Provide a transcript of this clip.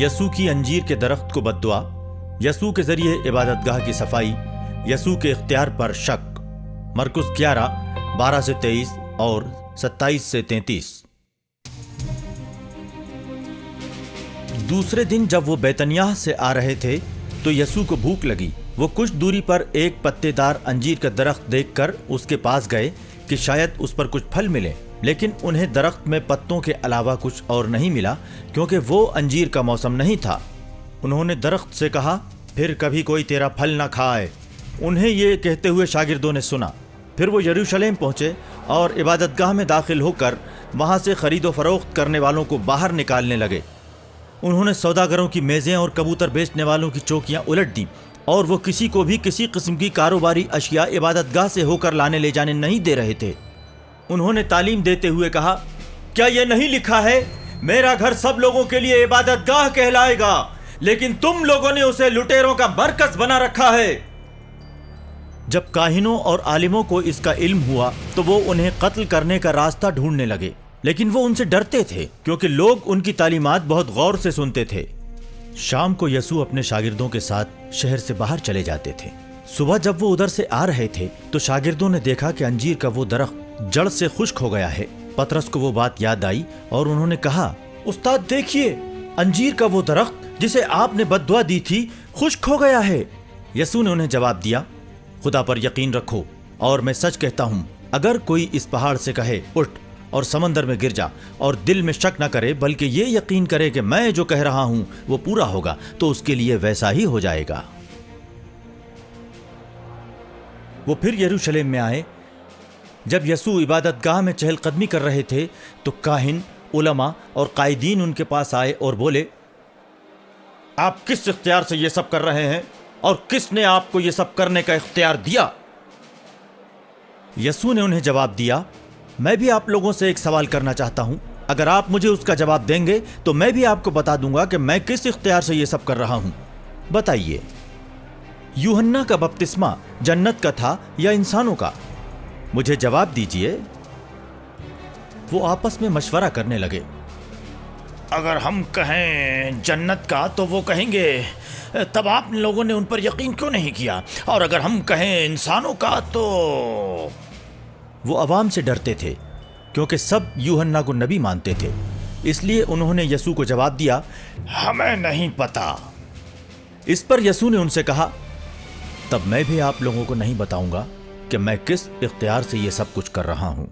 यसू की अंजीर के दरख्त को बद्दुआ, यसू के जरिए इबादतगाह की सफाई, यसू के इख्तियार पर शक। मरकुस 11:12 से 23 और 27 से 33। दूसरे दिन जब वो बैतनियाह से आ रहे थे तो यसू को भूख लगी। वो कुछ दूरी पर एक पत्तेदार अंजीर का दरख्त देखकर उसके पास गए कि शायद उस पर कुछ फल मिले, लेकिन उन्हें दरख्त में पत्तों के अलावा कुछ और नहीं मिला क्योंकि वो अंजीर का मौसम नहीं था। उन्होंने दरख्त से कहा, फिर कभी कोई तेरा फल न खाए। उन्हें ये कहते हुए शागिर्दों ने सुना। फिर वो यरूशलेम पहुंचे और इबादतगाह में दाखिल होकर वहां से खरीदो फरोख्त करने वालों को बाहर निकालने लगे। उन्होंने सौदागरों की मेज़ें और कबूतर बेचने वालों की चौकियां उलट दी और वो किसी को भी किसी किस्म की कारोबारी अशिया इबादतगाह से होकर लाने ले जाने नहीं दे रहे थे। उन्होंने तालीम देते हुए कहा, क्या ये नहीं लिखा है, मेरा घर सब लोगों के लिए इबादतगाह कहलाएगा, लेकिन तुम लोगों ने उसे लुटेरों का मरकज बना रखा है। जब काहिनों और आलिमों को इसका इल्म हुआ तो वो उन्हें कत्ल करने का रास्ता ढूंढने लगे, लेकिन वो उनसे डरते थे क्योंकि लोग उनकी तालीमात बहुत गौर से सुनते थे। शाम को यसू अपने शागिर्दों के साथ शहर से बाहर चले जाते थे। सुबह जब वो उधर से आ रहे थे तो शागिर्दों ने देखा कि अंजीर का वो दरख्त जड़ से खुश्क हो गया है। पतरस को वो बात याद आई और उन्होंने कहा, उस्ताद देखिए, अंजीर का वो दरख्त जिसे आपने बद्दुआ दी थी खुश्क हो गया है। यसू ने उन्हें जवाब दिया, खुदा पर यकीन रखो और मैं सच कहता हूँ, अगर कोई इस पहाड़ से कहे उठ और समंदर में गिर जा और दिल में शक न करे बल्कि ये यकीन करे कि मैं जो कह रहा हूं वो पूरा होगा, तो उसके लिए वैसा ही हो जाएगा। वो फिर यरूशलेम में आए। जब यसू इबादतगाह में चहलकदमी कर रहे थे तो काहिन, उलमा और कायदीन उनके पास आए और बोले, आप किस इख्तियार से ये सब कर रहे हैं और किसने आपको ये सब करने का इख्तियार दिया? यसू ने उन्हें जवाब दिया, मैं भी आप लोगों से एक सवाल करना चाहता हूं। अगर आप मुझे उसका जवाब देंगे तो मैं भी आपको बता दूंगा कि मैं किस इख्तियार से ये सब कर रहा हूं। बताइए, यूहन्ना का बपतिस्मा जन्नत का था या इंसानों का? मुझे जवाब दीजिए। वो आपस में मशवरा करने लगे। अगर हम कहें जन्नत का तो वो कहेंगे, तब आप लोगों ने उन पर यकीन क्यों नहीं किया? और अगर हम कहें इंसानों का तो वो अवाम से डरते थे क्योंकि सब यूहन्ना को नबी मानते थे। इसलिए उन्होंने यसू को जवाब दिया, हमें नहीं पता। इस पर यसू ने उनसे कहा, तब मैं भी आप लोगों को नहीं बताऊंगा कि मैं किस इख्तियार से ये सब कुछ कर रहा हूं।